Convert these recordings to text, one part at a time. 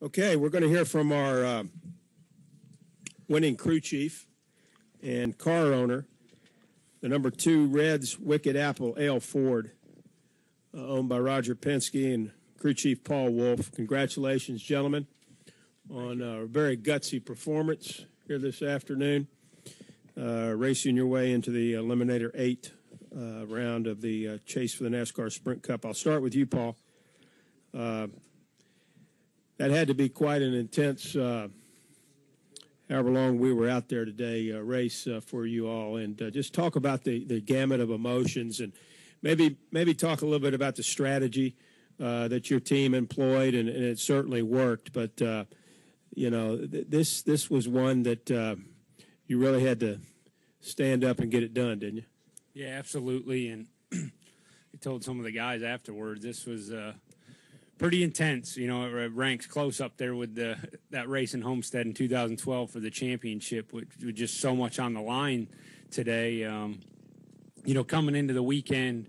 Okay, we're going to hear from our winning crew chief and car owner, the number 2 Reds Wicked Apple Ale Ford, owned by Roger Penske and crew chief Paul Wolf. Congratulations, gentlemen, on a very gutsy performance here this afternoon, racing your way into the Eliminator 8 round of the chase for the NASCAR Sprint Cup. I'll start with you, Paul. That had to be quite an intense, however long we were out there today, race for you all. And just talk about the gamut of emotions and maybe talk a little bit about the strategy that your team employed, and it certainly worked. But, this was one that you really had to stand up and get it done, didn't you? Yeah, absolutely. And I told some of the guys afterwards, this was pretty intense. You know, it ranks close up there with that race in Homestead in 2012 for the championship, which was just so much on the line today. Coming into the weekend,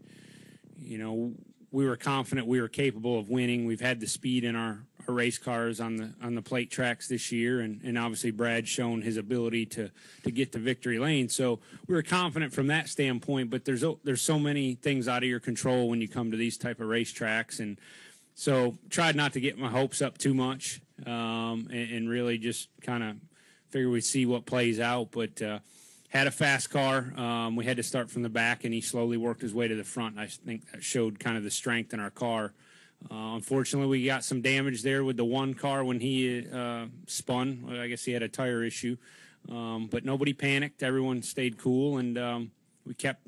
we were confident we were capable of winning. We've had the speed in our race cars on the plate tracks this year, and obviously Brad's shown his ability to get to victory lane. So we were confident from that standpoint, but there's so many things out of your control when you come to these type of racetracks, and so tried not to get my hopes up too much, and really just kind of figure we'd see what plays out. But had a fast car. We had to start from the back, and he slowly worked his way to the front. I think that showed kind of the strength in our car. Unfortunately, we got some damage there with the one car when he spun. I guess he had a tire issue. But nobody panicked. Everyone stayed cool, and we kept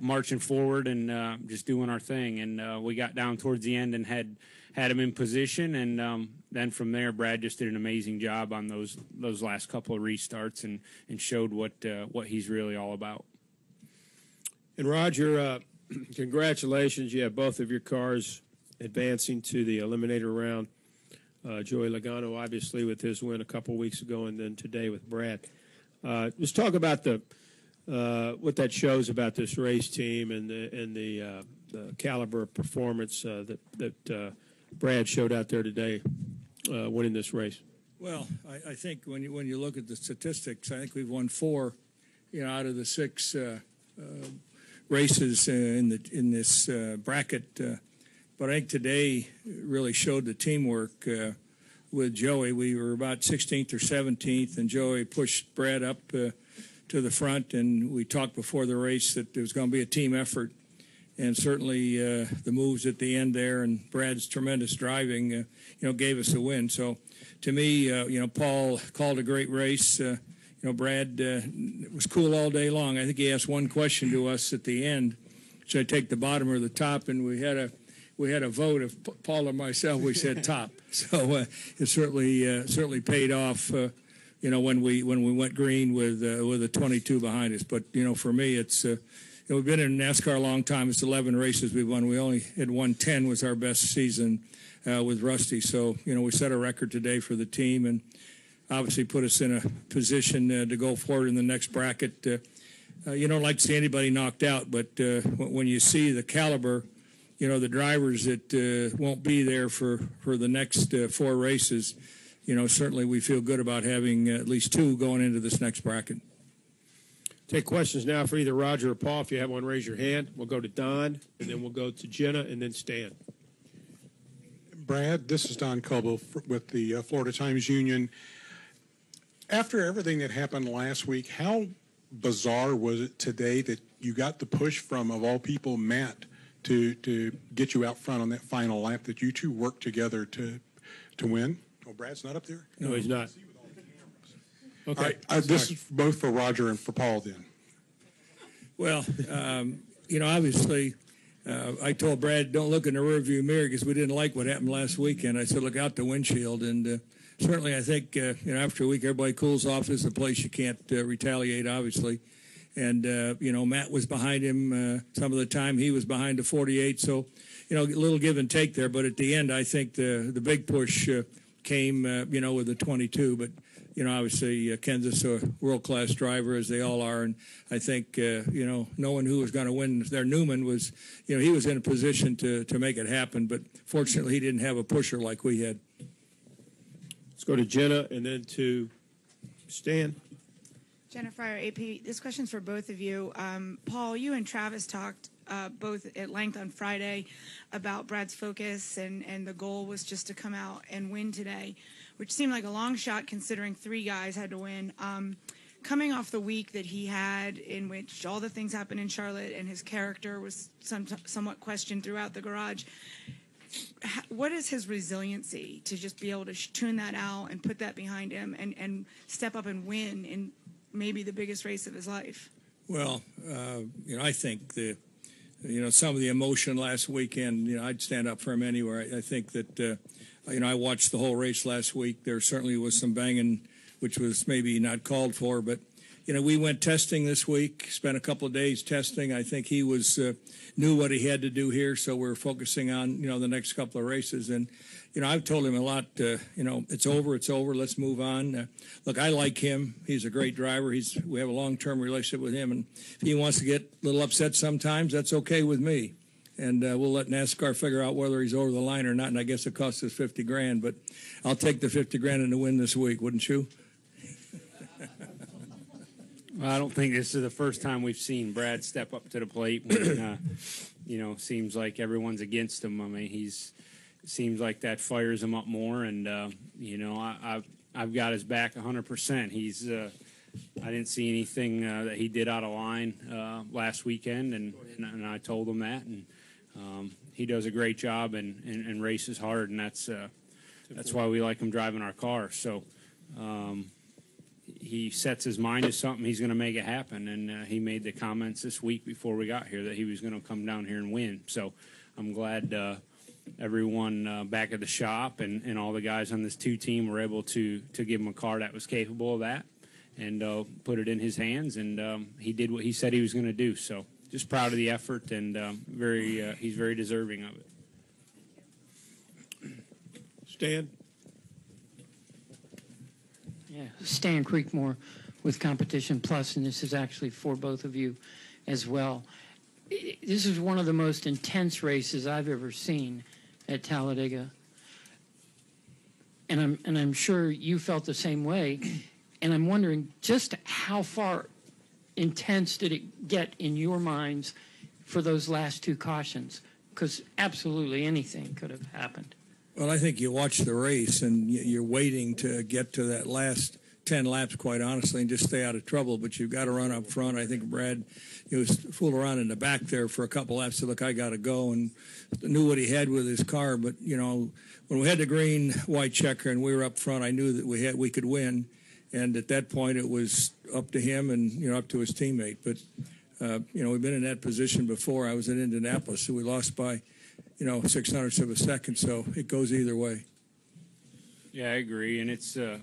marching forward and just doing our thing. And we got down towards the end and had him in position. And then from there, Brad just did an amazing job on those last couple of restarts and showed what he's really all about. And Roger, congratulations. You have both of your cars advancing to the Eliminator round. Joey Logano, obviously, with his win a couple weeks ago, and then today with Brad. Just talk about what that shows about this race team and the caliber of performance that Brad showed out there today, winning this race. Well, I think when you look at the statistics, I think we've won 4, out of the 6 races in this bracket. But I think today really showed the teamwork with Joey. We were about 16th or 17th, and Joey pushed Brad up to the front, and we talked before the race that there was going to be a team effort, and certainly the moves at the end there and Brad's tremendous driving, gave us a win. So to me, Paul called a great race. Brad was cool all day long. I think he asked one question to us at the end: should I take the bottom or the top? And we had a vote of Paul or myself. We said top. So it certainly paid off. When we went green with a 22 behind us. But for me, it's we've been in NASCAR a long time. It's 11 races we've won. We only had won 10. Was our best season with Rusty. So we set a record today for the team, and obviously put us in a position to go forward in the next bracket. You don't like to see anybody knocked out, but when you see the caliber, the drivers that won't be there for the next 4 races. Certainly we feel good about having at least 2 going into this next bracket. Take questions now for either Roger or Paul. If you have one, raise your hand. We'll go to Don, and then we'll go to Jenna, and then Stan. Brad, this is Don Coble with the Florida Times-Union. After everything that happened last week, how bizarre was it today that you got the push from, of all people, Matt, to get you out front on that final lap, that you two worked together to win? Oh, Brad's not up there? No, he's not. Okay. All right, this is both for Roger and for Paul then. Well, obviously, I told Brad, don't look in the rearview mirror because we didn't like what happened last weekend. I said, look out the windshield. And certainly I think, after a week, everybody cools off. This is a place you can't retaliate, obviously. And, Matt was behind him some of the time. He was behind the 48. So, a little give and take there. But at the end, I think the big push came, with the 22. But, obviously Kansas a world-class driver, as they all are. And I think, knowing who was going to win there, Newman was, he was in a position to make it happen. But fortunately, he didn't have a pusher like we had. go to Jenna and then to Stan. Jennifer, AP, this question's for both of you. Paul, you and Travis talked both at length on Friday about Brad's focus, and the goal was just to come out and win today, which seemed like a long shot considering 3 guys had to win. Coming off the week that he had, in which all the things happened in Charlotte and his character was somewhat questioned throughout the garage, what is his resiliency to just be able to tune that out and put that behind him and step up and win in maybe the biggest race of his life? Well, I think some of the emotion last weekend, I'd stand up for him anywhere. I think that, I watched the whole race last week. There certainly was some banging, which was maybe not called for, but we went testing this week, spent a couple of days testing. I think he knew what he had to do here, so we're focusing on, the next couple of races. And, I've told him a lot, it's over, let's move on. Look, I like him. He's a great driver. We have a long-term relationship with him, and if he wants to get a little upset sometimes, that's okay with me. And we'll let NASCAR figure out whether he's over the line or not, and I guess it costs us $50,000, but I'll take the $50,000 in the win this week, wouldn't you? Well, I don't think this is the first time we've seen Brad step up to the plate when, seems like everyone's against him. I mean, seems like that fires him up more, and, I've got his back 100%. I didn't see anything that he did out of line last weekend, and I told him that, and he does a great job and races hard, and that's why we like him driving our car. So, he sets his mind to something, he's going to make it happen. And he made the comments this week before we got here that he was going to come down here and win. So I'm glad everyone back at the shop and all the guys on this 2 team were able to give him a car that was capable of that and put it in his hands. And he did what he said he was going to do. So just proud of the effort, and he's very deserving of it. Stan? Yeah, Stan Creekmore with Competition Plus, and this is actually for both of you as well. This is one of the most intense races I've ever seen at Talladega, and I'm sure you felt the same way. And I'm wondering just how far intense did it get in your minds for those last 2 cautions? Because absolutely anything could have happened. Well, I think you watch the race and you're waiting to get to that last 10 laps, quite honestly, and just stay out of trouble. But you've got to run up front. I think Brad was fooling around in the back there for a couple laps. Said, look, I got to go, and knew what he had with his car. But, when we had the green, white checker and we were up front, I knew that we could win. And at that point, it was up to him and, up to his teammate. But, we've been in that position before. I was in Indianapolis, so we lost by 600ths of a second, so it goes either way. Yeah, I agree, and it's the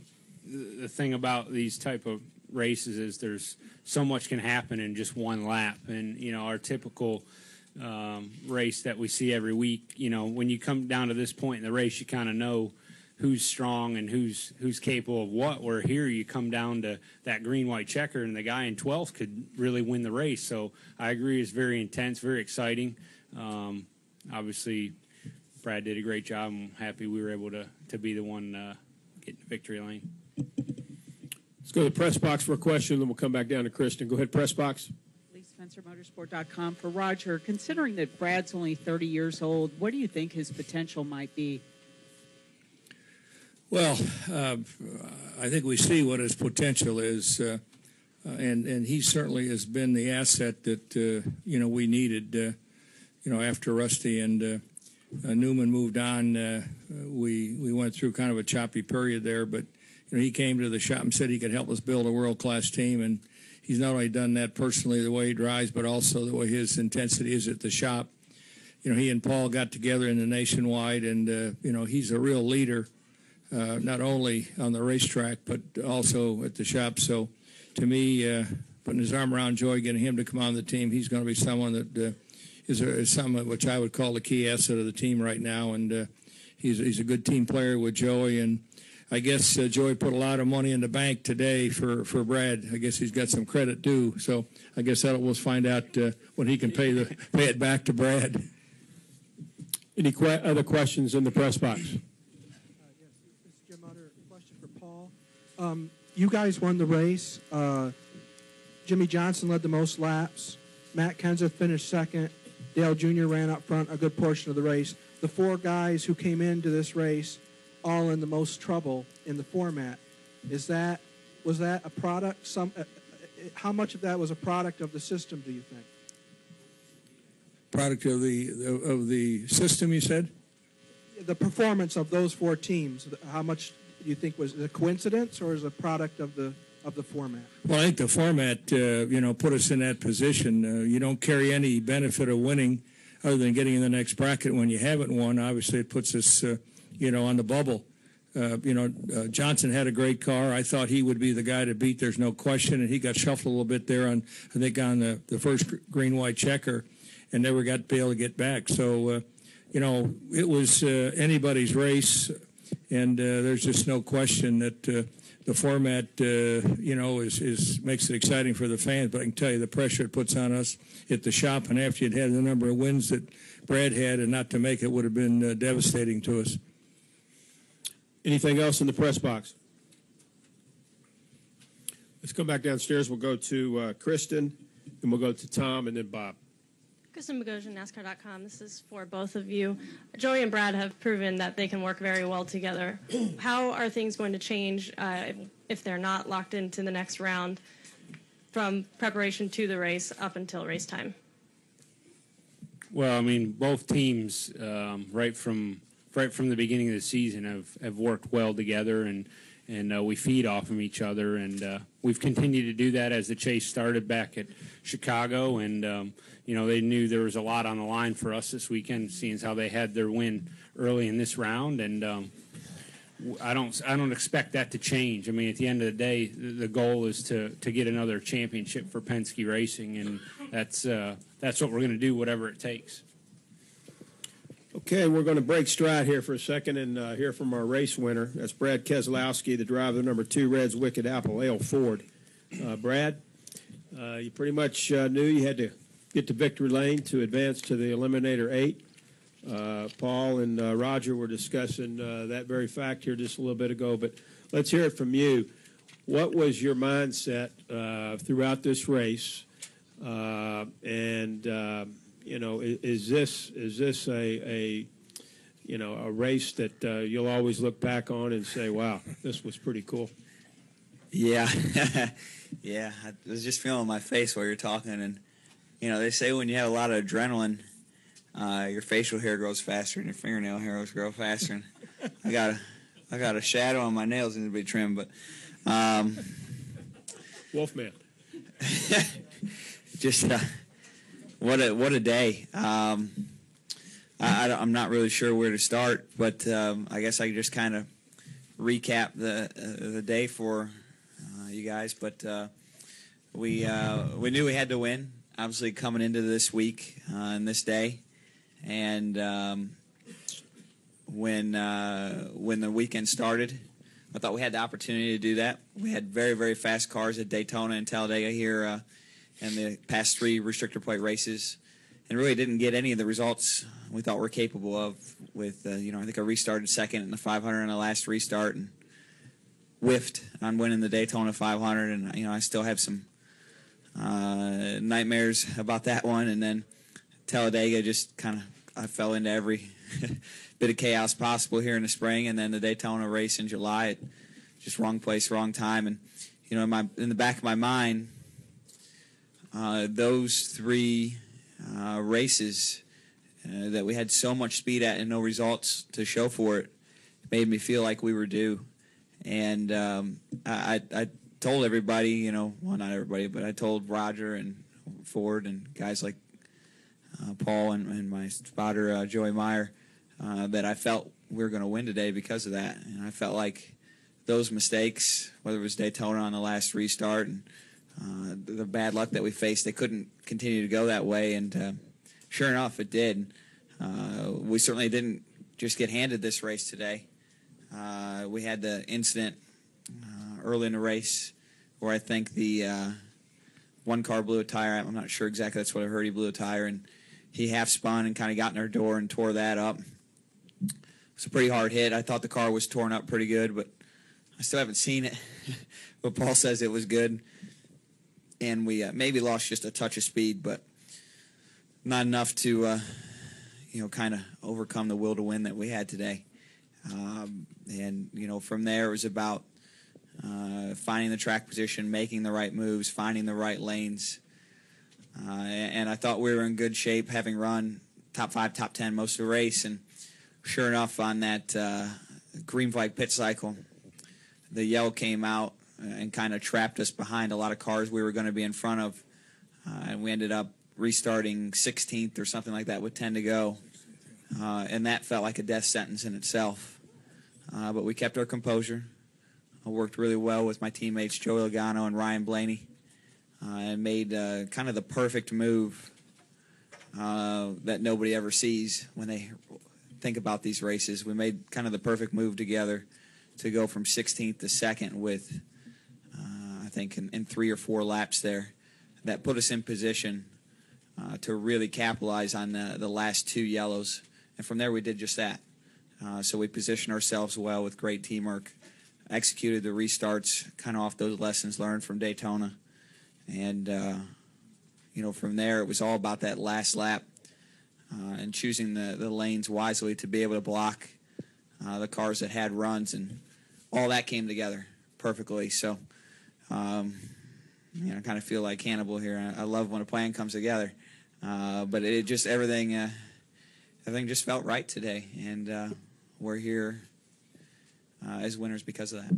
thing about these type of races is there's so much can happen in just one lap, and our typical race that we see every week, when you come down to this point in the race, you kind of know who's strong and who's capable of what. Where here you come down to that green white checker, and the guy in 12th could really win the race. So I agree, it's very intense, very exciting. Obviously, Brad did a great job. I'm happy we were able to be the one getting the victory lane. Let's go to the press box for a question, then we'll come back down to Kristen. Go ahead, press box. LeeSpencerMotorsport.com. For Roger, considering that Brad's only 30 years old, what do you think his potential might be? Well, I think we see what his potential is, and he certainly has been the asset that, we needed. After Rusty and Newman moved on, we went through kind of a choppy period there. But he came to the shop and said he could help us build a world-class team, and he's not only done that personally, the way he drives, but also the way his intensity is at the shop. He and Paul got together in the Nationwide, and he's a real leader, not only on the racetrack but also at the shop. So, to me, putting his arm around Joey, getting him to come on the team, he's going to be someone that. Is someone which I would call the key asset of the team right now, and he's a good team player with Joey, and I guess Joey put a lot of money in the bank today for Brad. I guess he's got some credit due, so I guess we'll find out when he can pay it back to Brad. Any other questions in the press box? Yes, this is Jim Utter. Question For Paul. You guys won the race. Jimmy Johnson led the most laps. Matt Kenseth finished second. Dale Jr. ran up front a good portion of the race. The four guys who came into this race all in the most trouble in the format. Was that a product? How much of that was a product of the system, do you think? Product of the system, you said? The performance of those four teams, how much do you think was a coincidence or is a product of the format? Well, I think the format, put us in that position. You don't carry any benefit of winning other than getting in the next bracket when you haven't won. Obviously, it puts us, on the bubble. Johnson had a great car. I thought he would be the guy to beat. There's no question. And he got shuffled a little bit there on the first green-white checker and never got to be able to get back. So, it was anybody's race. And there's just no question that the format, makes it exciting for the fans. But I can tell you the pressure it puts on us at the shop, and after you'd had the number of wins that Brad had, and not to make it would have been devastating to us. Anything else in the press box? Let's come back downstairs. We'll go to Kristen, then we'll go to Tom, and then Bob. Kristen Bogosian, NASCAR.com. This is for both of you. Joey and Brad have proven that they can work very well together. How are things going to change if they're not locked into the next round from preparation to the race up until race time? Well, I mean, both teams, right from the beginning of the season, have worked well together, and we feed off of each other, and we've continued to do that as the chase started back at Chicago, and they knew there was a lot on the line for us this weekend, seeing as how they had their win early in this round, and I don't expect that to change. I mean, at the end of the day, the goal is to get another championship for Penske Racing, and that's what we're going to do, whatever it takes. Okay, we're going to break stride here for a second and hear from our race winner. That's Brad Keselowski, the driver of number 2 Reds Wicked Apple Ale Ford. Brad, you pretty much knew you had to get to victory lane to advance to the Eliminator 8. Paul and Roger were discussing that very fact here just a little bit ago, but let's hear it from you. What was your mindset throughout this race? Is this a race that you'll always look back on and say, wow, this was pretty cool? Yeah. Yeah, I was just feeling my face while you're talking, and they say when you have a lot of adrenaline, your facial hair grows faster and your fingernail hairs grow faster. And I got a shadow on my nails need to be trimmed, but Wolfman. Just what a day. I'm not really sure where to start, but I guess I could just kind of recap the day for you guys. But we knew we had to win, obviously, coming into this week and this day. And when the weekend started, I thought we had the opportunity to do that. We had very, very fast cars at Daytona and Talladega here in the past 3 restrictor plate races, and really didn't get any of the results we thought we're capable of with, I think I restarted second in the 500 in the last restart and whiffed on winning the Daytona 500, and, I still have some nightmares about that one. And then Talladega just kind of, I fell into every bit of chaos possible here in the spring, and then the Daytona race in July, just wrong place, wrong time. And, in the back of my mind, those 3 races that we had so much speed at and no results to show for it made me feel like we were due. And I told everybody, well, not everybody, but I told Roger and Ford and guys like Paul and my spotter, Joey Meyer, that I felt we were going to win today because of that. And I felt like those mistakes, whether it was Daytona on the last restart and the bad luck that we faced, they couldn't continue to go that way. And sure enough, it did. We certainly didn't just get handed this race today. We had the incident early in the race where I think the one car blew a tire. I'm not sure exactly. That's what I heard. He blew a tire, and he half spun and kind of got in our door and tore that up. It's a pretty hard hit. I thought the car was torn up pretty good, but I still haven't seen it, but Paul says it was good. And we maybe lost just a touch of speed, but not enough to, kind of overcome the will to win that we had today. And from there it was about finding the track position, making the right moves, finding the right lanes. And I thought we were in good shape, having run top 5, top 10 most of the race. And sure enough, on that green flag pit cycle, the yellow came out and kind of trapped us behind a lot of cars we were going to be in front of. And we ended up restarting 16th or something like that with 10 to go. And that felt like a death sentence in itself. But we kept our composure. I worked really well with my teammates Joey Logano and Ryan Blaney, and made kind of the perfect move that nobody ever sees when they think about these races. We made kind of the perfect move together to go from 16th to 2nd with, I think, in 3 or 4 laps there. That put us in position to really capitalize on the last 2 yellows. And from there we did just that. So we positioned ourselves well with great teamwork, executed the restarts kind of off those lessons learned from Daytona. And, from there it was all about that last lap and choosing the lanes wisely to be able to block the cars that had runs. And all that came together perfectly. So, I kind of feel like Hannibal here. I love when a plan comes together. But it just, everything just felt right today. And we're here as winners because of that.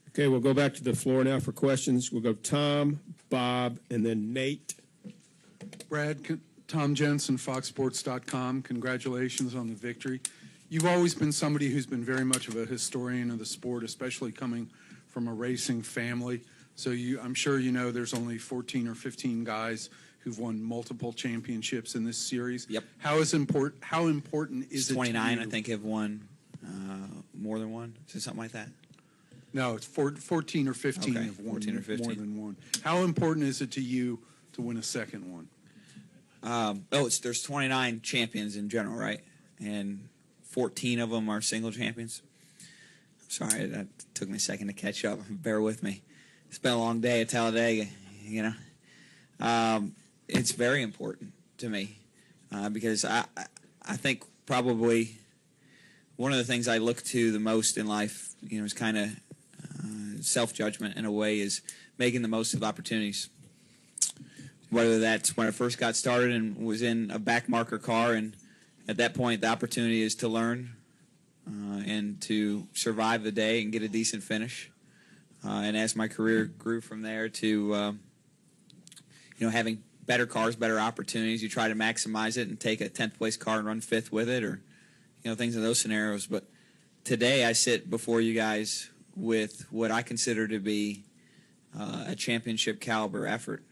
Okay, we'll go back to the floor now for questions. We'll go Tom, Bob, and then Nate. Brad, Tom Jensen, FoxSports.com. Congratulations on the victory. You've always been somebody who's been very much of a historian of the sport, especially coming from a racing family. So I'm sure you know there's only 14 or 15 guys who've won multiple championships in this series. Yep. How important is it 29, to you? I think, have won more than one. Is it something like that? No, it's 14 or 15 Okay, have won 14 or 15. more than one. How important is it to you to win a second one? There's 29 champions in general, right? And 14 of them are single champions. Sorry, that took me a second to catch up. Bear with me. It's been a long day at Talladega, It's very important to me because I think probably one of the things I look to the most in life, is kind of self-judgment in a way, is making the most of opportunities. Whether that's when I first got started and was in a back marker car, and at that point the opportunity is to learn and to survive the day and get a decent finish. And as my career grew from there to, having better cars, better opportunities, you try to maximize it and take a 10th place car and run 5th with it, or, things in those scenarios. But today I sit before you guys with what I consider to be a championship caliber effort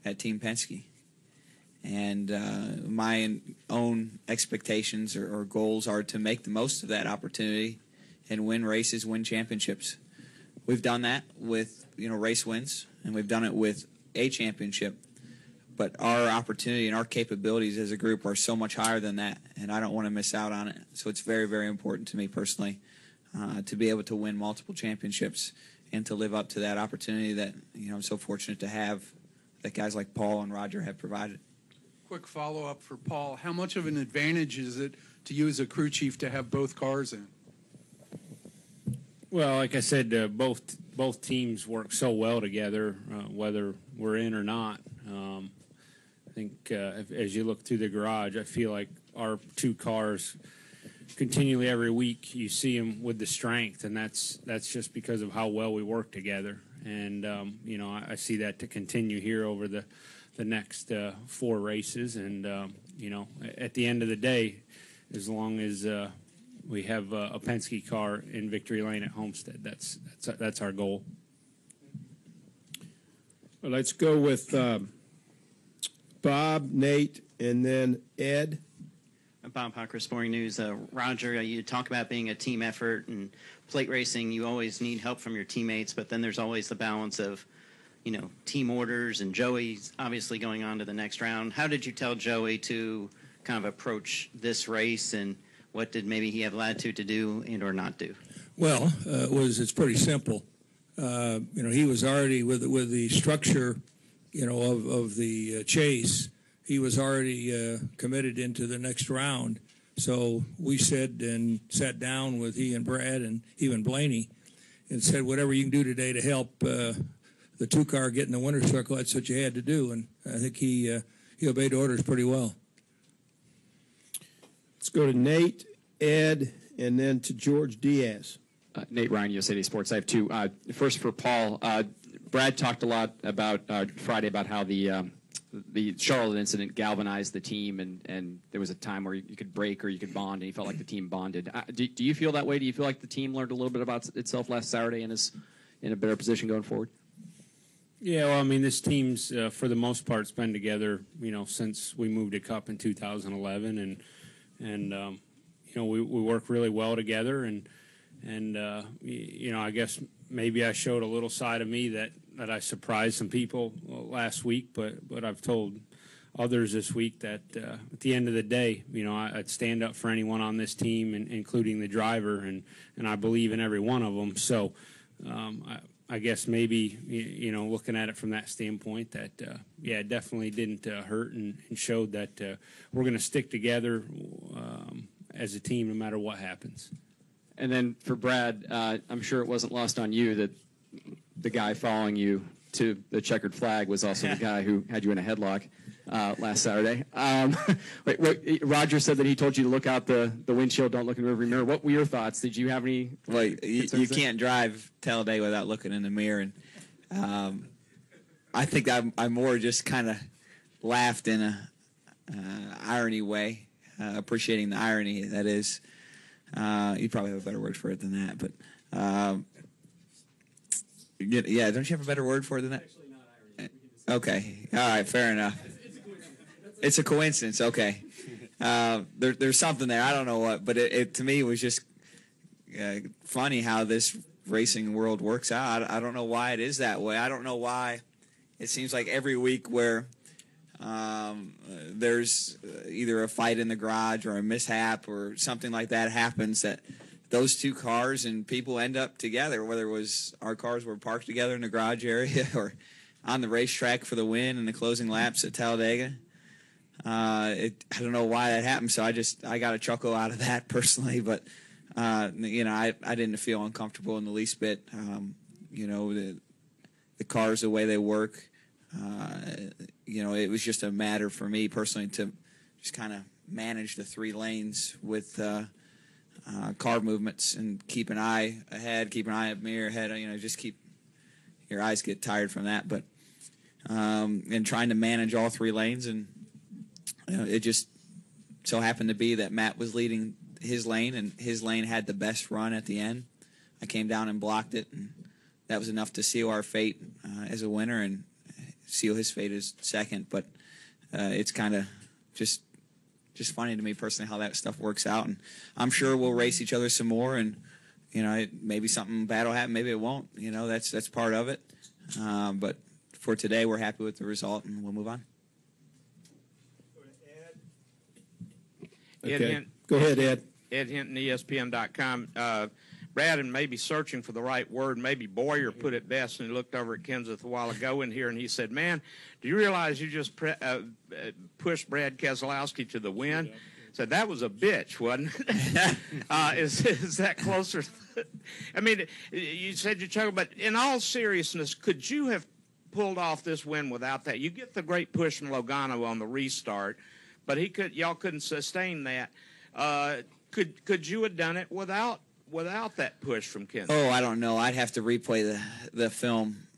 at Team Penske. And my own expectations or goals are to make the most of that opportunity and win races, win championships. We've done that with, race wins, and we've done it with a championship. But our opportunity and our capabilities as a group are so much higher than that, and I don't want to miss out on it. So it's very, very important to me personally to be able to win multiple championships and to live up to that opportunity that, I'm so fortunate to have, that guys like Paul and Roger have provided. Quick follow-up for Paul. How much of an advantage is it to you as a crew chief to have both cars in? Well, like I said, both teams work so well together, whether we're in or not. I think as you look through the garage, I feel like our 2 cars continually every week you see them with the strength, and that's just because of how well we work together. And I see that to continue here over the next 4 races. And at the end of the day, as long as we have a Penske car in victory lane at Homestead, that's our goal. Well, let's go with Bob, Nate, and then Ed. Bob Hocker, Sporting News. Roger, you talk about being a team effort, and plate racing, you always need help from your teammates, but then there's always the balance of, team orders, and Joey's obviously going on to the next round. How did you tell Joey to kind of approach this race, and What did maybe he have latitude to do and or not do? Well, it's pretty simple. He was already with the structure, of the chase. He was already committed into the next round. So we said and sat down with he and Brad and even Blaney and said, whatever you can do today to help the 2-car get in the winner's circle, that's what you had to do. And I think he obeyed orders pretty well. Let's go to Nate, Ed, and then to George Diaz. Nate Ryan, USA Today Sports. I have two. First for Paul. Brad talked a lot about Friday about how the Charlotte incident galvanized the team, and there was a time where you could break or you could bond, and he felt like the team bonded. Do you feel that way? Do you feel like the team learned a little bit about itself last Saturday and is in a better position going forward? Yeah, well, I mean, this team's for the most part has been together, since we moved to Cup in 2011, and we work really well together, and I guess maybe I showed a little side of me that I surprised some people last week, but I've told others this week that at the end of the day, I'd stand up for anyone on this team, including the driver, and I believe in every one of them. So I guess maybe, looking at it from that standpoint, that, it definitely didn't hurt and showed that we're going to stick together as a team no matter what happens. And then for Brad, I'm sure it wasn't lost on you that the guy following you to the checkered flag was also the guy who had you in a headlock last Saturday. Roger said that he told you to look out the windshield, don't look in the rearview mirror. What were your thoughts? Did you have any? Well, you can't drive Talladega without looking in the mirror, and I think I more just kind of laughed in a irony way, appreciating the irony. That is, you probably have a better word for it than that, but. Yeah, don't you have a better word for it than that? Actually not irony. Okay, all right, fair enough. It's a coincidence. Okay, there's something there. I don't know what, but it to me was just funny how this racing world works out. I don't know why it is that way. I don't know why it seems like every week where there's either a fight in the garage or a mishap or something like that happens that. Those two cars and people end up together, whether it was our cars were parked together in the garage area or on the racetrack for the win in the closing laps at Talladega. I don't know why that happened, so I got a chuckle out of that personally, but I didn't feel uncomfortable in the least bit. The cars, the way they work, it was just a matter for me personally to just kind of manage the 3 lanes with car movements and keep an eye ahead, keep an eye up mirror ahead. Just keep your eyes get tired from that. But and trying to manage all 3 lanes, and it just so happened to be that Matt was leading his lane, and his lane had the best run at the end. I came down and blocked it, and that was enough to seal our fate as a winner and seal his fate as second. But it's kind of just funny to me personally how that stuff works out, and I'm sure we'll race each other some more, and maybe something bad will happen, maybe it won't. That's part of it. But for today, we're happy with the result, and we'll move on. Okay. Go ahead, Ed. Ed Hinton, ESPN.com. Brad, and maybe searching for the right word, maybe Boyer put it best, and he looked over at Kenseth a while ago in here, and he said, man, do you realize you just pushed Brad Keselowski to the win? Said, that was a bitch, wasn't it? Is that closer? I mean, you said you chuckled, but in all seriousness, could you have pulled off this win without that? You get the great push from Logano on the restart, but y'all couldn't sustain that. Could you have done it without that push from Kenseth? Oh, I don't know. I'd have to replay the film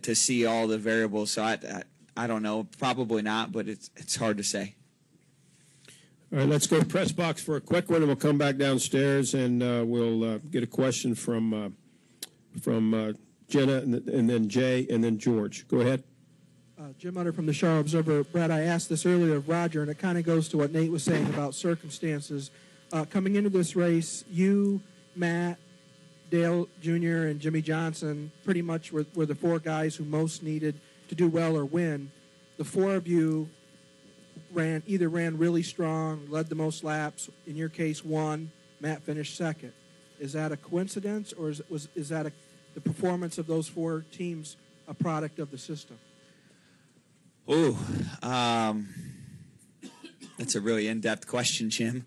to see all the variables. So I don't know. Probably not, but it's hard to say. All right, let's go to press box for a quick one, and we'll come back downstairs, and we'll get a question from Jenna, and then Jay, and then George. Go ahead. Jim Utter from the Charlotte Observer. Brad, I asked this earlier of Roger, and it kind of goes to what Nate was saying about circumstances. Coming into this race, you, Matt, Dale Jr., and Jimmy Johnson pretty much were the 4 guys who most needed to do well or win. The 4 of you either ran really strong, led the most laps. In your case, won. Matt finished second. Is that a coincidence, or is that the performance of those four teams a product of the system? Ooh, that's a really in-depth question, Jim.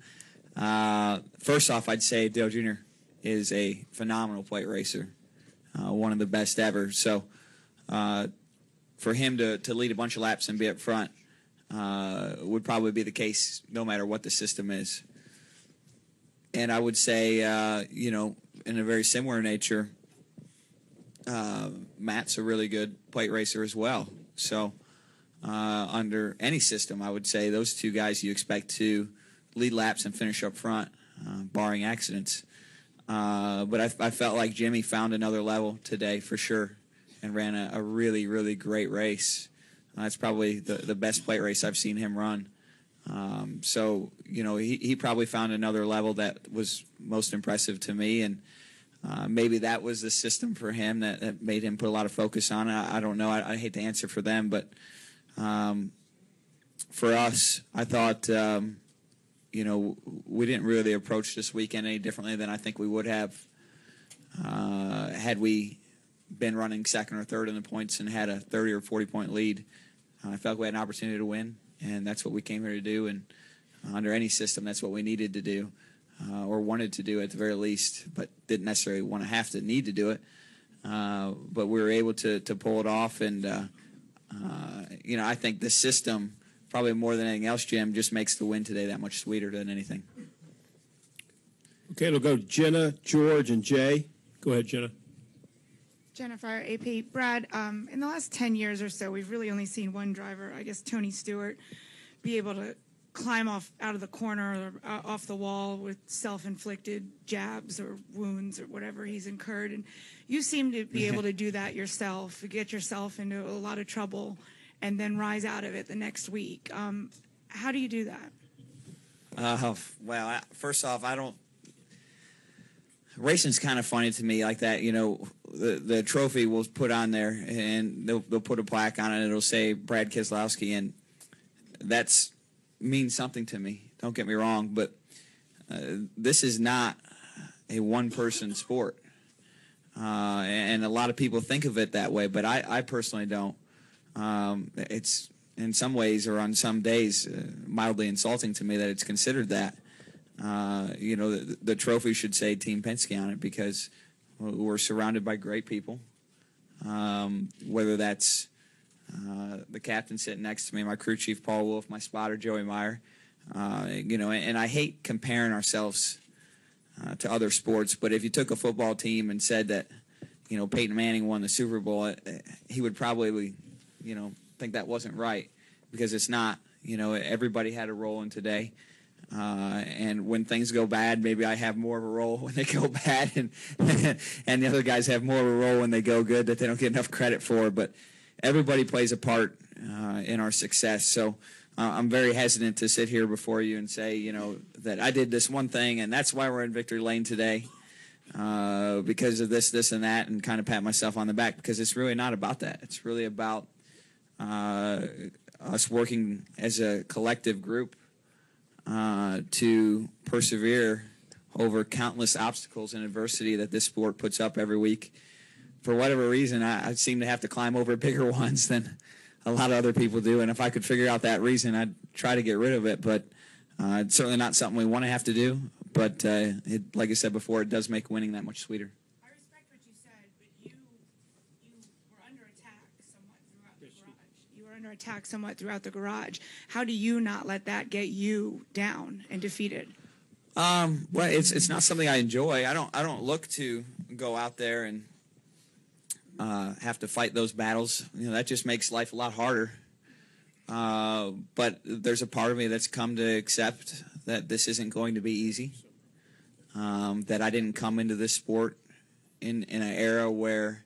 First off, I'd say Dale Jr. is a phenomenal plate racer, one of the best ever. So for him to lead a bunch of laps and be up front would probably be the case no matter what the system is. And I would say, in a very similar nature, Matt's a really good plate racer as well. So under any system, I would say those two guys you expect to lead laps and finish up front, barring accidents. But I felt like Jimmy found another level today for sure and ran a really, really great race. That's probably the best plate race I've seen him run. So, he probably found another level that was most impressive to me, and maybe that was the system for him that made him put a lot of focus on it. I don't know. I hate to answer for them, but for us, I thought, we didn't really approach this weekend any differently than I think we would have had we been running second or third in the points and had a 30 or 40-point lead. I felt like we had an opportunity to win, and that's what we came here to do. And under any system, that's what we needed to do, or wanted to do at the very least, but didn't necessarily want to have to need to do it. But we were able to pull it off, and I think the system, probably more than anything else, Jim, just makes the win today that much sweeter than anything. Okay, it'll go Jenna, George, and Jay. Go ahead, Jenna. Jennifer, AP. Brad, in the last 10 years or so, we've really only seen one driver, I guess Tony Stewart, be able to climb out of the corner or off the wall with self-inflicted jabs or wounds or whatever he's incurred. And you seem to be able to do that yourself, get yourself into a lot of trouble, and then rise out of it the next week. How do you do that? Well, first off, racing's kind of funny to me like that. The trophy will put on there, and they'll put a plaque on it, and it'll say Brad Keselowski, and that's means something to me. Don't get me wrong, but this is not a one-person sport, and a lot of people think of it that way, but I personally don't. It's in some ways, or on some days, mildly insulting to me that it's considered that. The trophy should say Team Penske on it because we're surrounded by great people, whether that's the captain sitting next to me, my crew chief Paul Wolf, my spotter Joey Meyer, and I hate comparing ourselves to other sports, but if you took a football team and said that, Peyton Manning won the Super Bowl, he would probably, think that wasn't right because it's not. Everybody had a role in today. And when things go bad, maybe I have more of a role when they go bad, and the other guys have more of a role when they go good that they don't get enough credit for. But everybody plays a part in our success. So I'm very hesitant to sit here before you and say, that I did this one thing, and that's why we're in victory lane today, because of this, and that, and kind of pat myself on the back, because it's really not about that. It's really about us working as a collective group to persevere over countless obstacles and adversity that this sport puts up every week. For whatever reason, I seem to have to climb over bigger ones than a lot of other people do, and if I could figure out that reason, I'd try to get rid of it, but it's certainly not something we want to have to do, but like I said before, it does make winning that much sweeter. I respect what you said, but you were under attack somewhat throughout the garage. You were under attack somewhat throughout the garage. How do you not let that get you down and defeated? Well, it's not something I enjoy. I don't look to go out there and have to fight those battles. That just makes life a lot harder. But there's a part of me that's come to accept that this isn't going to be easy. That I didn't come into this sport in an era where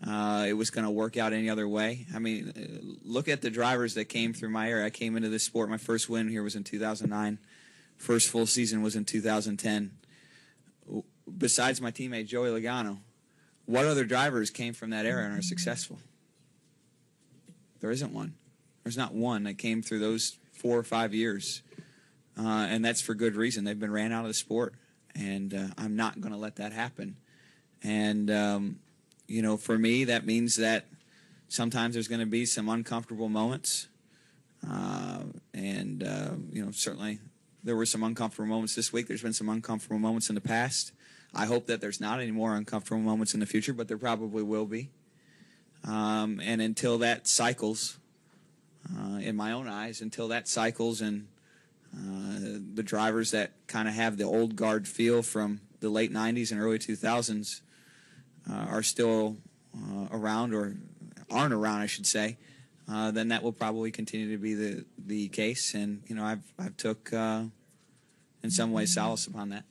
it was going to work out any other way. I mean, look at the drivers that came through my era. I came into this sport. My first win here was in 2009. First full season was in 2010. Besides my teammate Joey Logano, what other drivers came from that era and are successful? There isn't one. There's not one that came through those 4 or 5 years, and that's for good reason. They've been ran out of the sport, and I'm not going to let that happen. And for me, that means that sometimes there's going to be some uncomfortable moments, certainly there were some uncomfortable moments this week. There's been some uncomfortable moments in the past. I hope that there's not any more uncomfortable moments in the future, but there probably will be. And until that cycles, in my own eyes, until that cycles and the drivers that kind of have the old guard feel from the late 90s and early 2000s are still around, or aren't around, I should say, then that will probably continue to be the case. And, I've took, in some ways, solace upon that.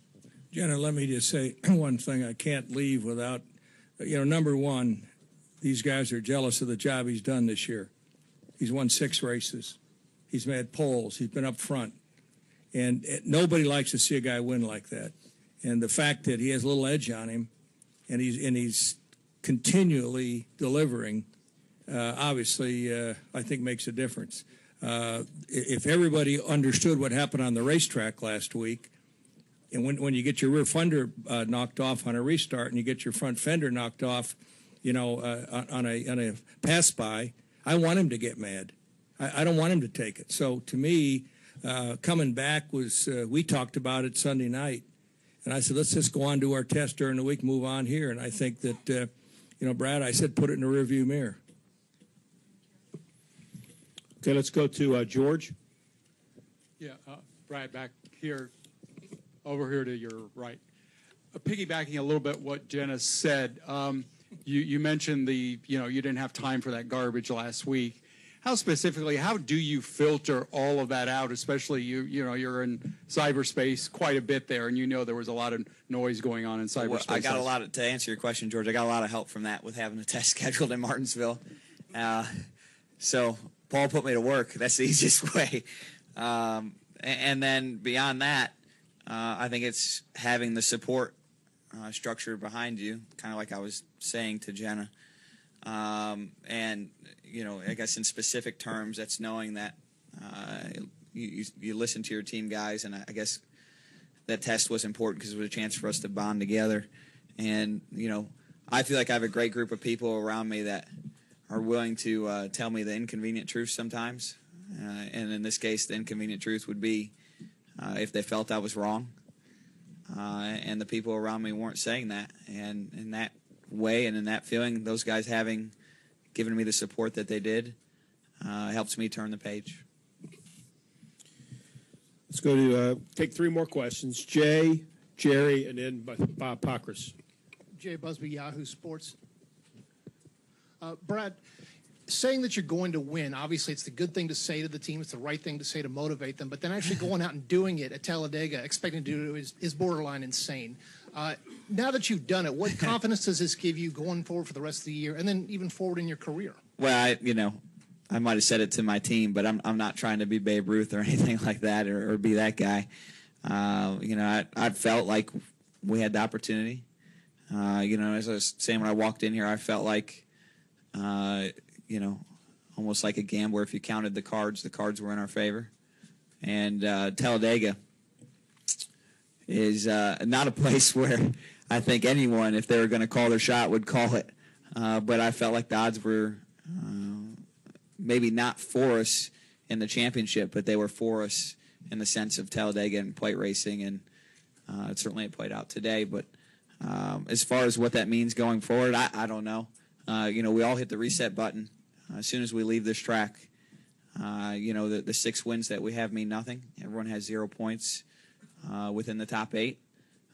Jenna, let me just say one thing I can't leave without, number one, these guys are jealous of the job he's done this year. He's won 6 races. He's made poles. He's been up front. And nobody likes to see a guy win like that. And the fact that he has a little edge on him, and he's continually delivering, obviously, I think makes a difference. If everybody understood what happened on the racetrack last week, and when you get your rear fender knocked off on a restart and you get your front fender knocked off, on a pass by, I want him to get mad. I don't want him to take it. So to me, coming back was, we talked about it Sunday night, and I said, let's just go on to our test during the week, move on here. And I think that, Brad, I said, put it in the rearview mirror. Okay, let's go to George. Yeah, Brad, back here, over here to your right. Piggybacking a little bit what Jenna said, you mentioned you didn't have time for that garbage last week. How specifically, how do you filter all of that out, especially you're in cyberspace quite a bit there, and there was a lot of noise going on in cyberspace. Well, I got a lot to answer your question, George. I got a lot of help from that with having a test scheduled in Martinsville. So Paul put me to work. That's the easiest way. And then beyond that, I think it's having the support structure behind you, kind of like I was saying to Jenna. And, I guess in specific terms, that's knowing that you listen to your team guys, and I guess that test was important because it was a chance for us to bond together. And, I feel like I have a great group of people around me that are willing to tell me the inconvenient truth sometimes. And in this case, the inconvenient truth would be if they felt I was wrong. And the people around me weren't saying that. And in that way and in that feeling, those guys having given me the support that they did helps me turn the page. Let's go to take 3 more questions. Jay, Jerry, and then Bob Pockris. Jay Busby, Yahoo Sports. Brad, saying that you're going to win, obviously it's the good thing to say to the team, it's the right thing to say to motivate them, but then actually going out and doing it at Talladega, expecting to do it is borderline insane. Now that you've done it, what confidence does this give you going forward for the rest of the year and then even forward in your career? Well, I might have said it to my team, but I'm not trying to be Babe Ruth or anything like that or be that guy. I felt like we had the opportunity. As I was saying when I walked in here, I felt like, almost like a gambler. If you counted the cards were in our favor. And Talladega is not a place where I think anyone, if they were going to call their shot, would call it. But I felt like the odds were maybe not for us in the championship, but they were for us in the sense of Talladega and plate racing, and certainly it played out today. But as far as what that means going forward, I don't know. We all hit the reset button as soon as we leave this track. The 6 wins that we have mean nothing. Everyone has 0 points within the top 8.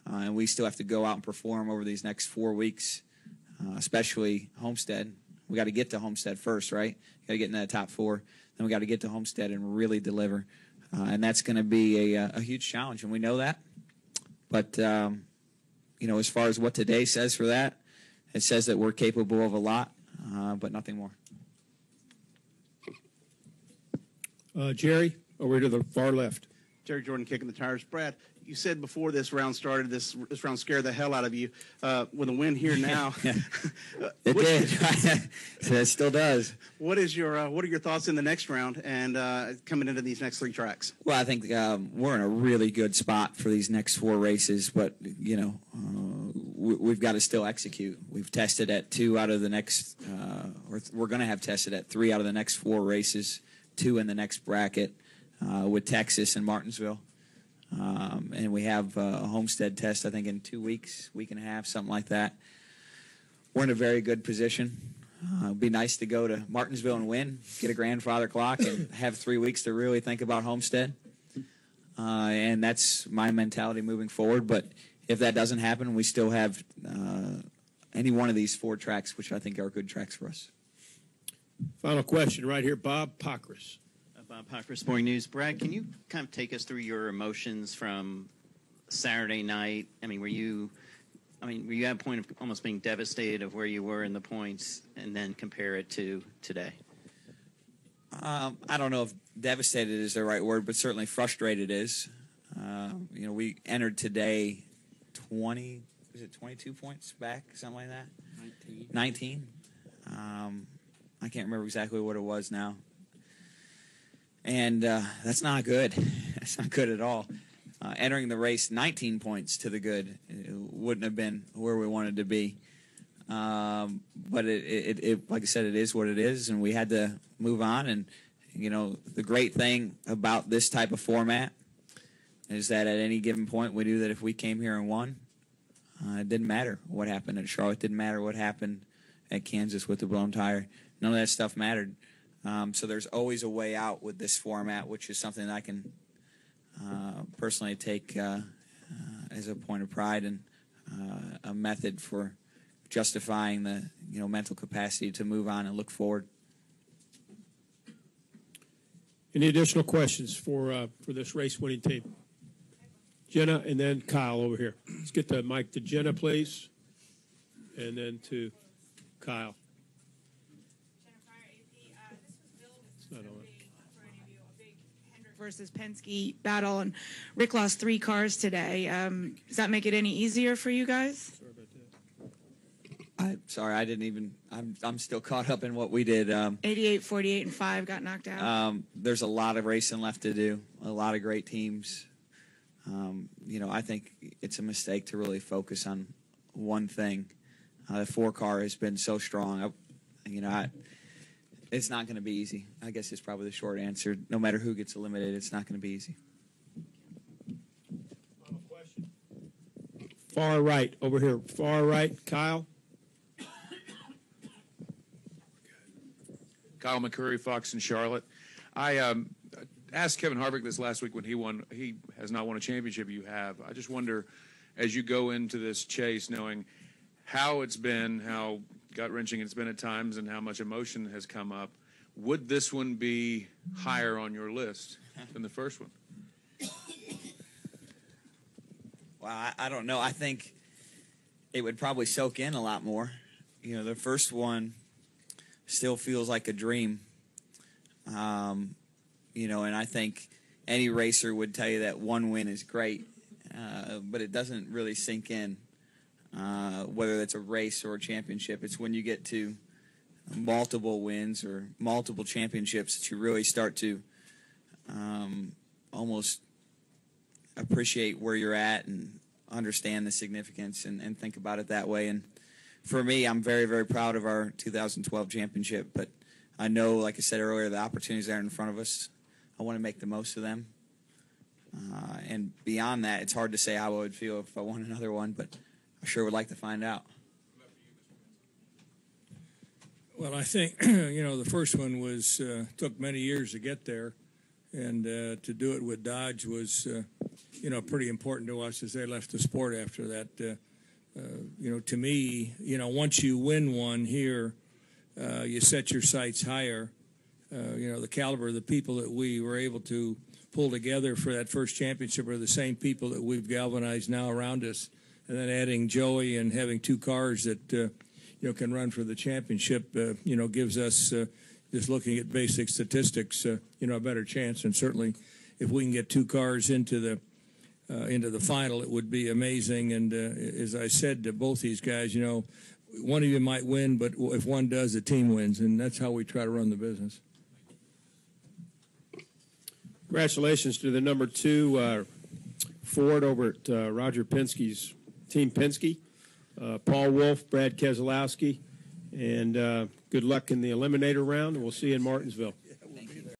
And we still have to go out and perform over these next 4 weeks, especially Homestead. We got to get to Homestead first, right? Got to get into the top 4. Then we got to get to Homestead and really deliver. And that's going to be a huge challenge, and we know that. But, as far as what today says for that, it says that we're capable of a lot, but nothing more. Jerry, over to the far left. Jerry Jordan kicking the tires. Brad, you said before this round started, this round scared the hell out of you. With a win here now, it did. It still does. What are your thoughts in the next round and coming into these next 3 tracks? Well, I think we're in a really good spot for these next 4 races, but we've got to still execute. We've tested at 2 out of the next, or we're going to have tested at 3 out of the next 4 races, 2 in the next bracket with Texas and Martinsville. And we have a Homestead test, I think, in 2 weeks, week and a half, something like that. We're in a very good position. It'd be nice to go to Martinsville and win, get a grandfather clock, and have 3 weeks to really think about Homestead. And that's my mentality moving forward. But if that doesn't happen, we still have any one of these 4 tracks, which I think are good tracks for us. Final question right here, Bob Pockris. Bob Pockris, Sporting News. Brad, can you kind of take us through your emotions from Saturday night? I mean, were you at a point of almost being devastated of where you were in the points, and then compare it to today? I don't know if devastated is the right word, but certainly frustrated is. We entered today 22 points back, something like that? 19. I can't remember exactly what it was now. And that's not good. That's not good at all. Entering the race 19 points to the good, it wouldn't have been where we wanted to be. But it, like I said, it is what it is, and we had to move on. And, the great thing about this type of format is that at any given point, we knew that if we came here and won, it didn't matter what happened at Charlotte. It didn't matter what happened at Kansas with the blown tire. None of that stuff mattered. So there's always a way out with this format, which is something that I can personally take as a point of pride and a method for justifying the mental capacity to move on and look forward. Any additional questions for this race-winning team? Jenna, and then Kyle over here. Let's get the mic to Jenna, please, and then to Kyle. Versus Penske battle, and Rick lost 3 cars today. Does that make it any easier for you guys? Sorry, I didn't even. I'm still caught up in what we did. 88, 48, and 5 got knocked out. There's a lot of racing left to do. A lot of great teams. I think it's a mistake to really focus on one thing. The 4 car has been so strong. It's not going to be easy. I guess it's probably the short answer. No matter who gets eliminated, it's not going to be easy. Final question. Far right, over here. Far right, Kyle. Kyle McCurry, Fox and Charlotte. I asked Kevin Harvick this last week when he won. He has not won a championship. You have. I just wonder, as you go into this chase, knowing how it's been, how gut-wrenching it's been at times, and how much emotion has come up, would this one be higher on your list than the first one? Well, I don't know. I think it would probably soak in a lot more. The first one still feels like a dream. And I think any racer would tell you that one win is great, but it doesn't really sink in. Whether it's a race or a championship, it's when you get to multiple wins or multiple championships that you really start to almost appreciate where you're at and understand the significance and think about it that way. And for me, I'm very, very proud of our 2012 championship, but I know, like I said earlier, the opportunities are in front of us. I want to make the most of them. And beyond that, it's hard to say how I would feel if I won another one, but I sure would like to find out. Well, I think, the first one was took many years to get there, and to do it with Dodge was, pretty important to us as they left the sport after that. To me, once you win one here, you set your sights higher. The caliber of the people that we were able to pull together for that first championship are the same people that we've galvanized now around us. And then adding Joey and having 2 cars that, can run for the championship, gives us, just looking at basic statistics, a better chance. And certainly if we can get 2 cars into into the final, it would be amazing. And as I said to both these guys, one of you might win, but if one does, the team wins, and that's how we try to run the business. Congratulations to the number 2 Ford over at Roger Penske's Team Penske, Paul Wolf, Brad Keselowski, and good luck in the eliminator round, and we'll see you in Martinsville.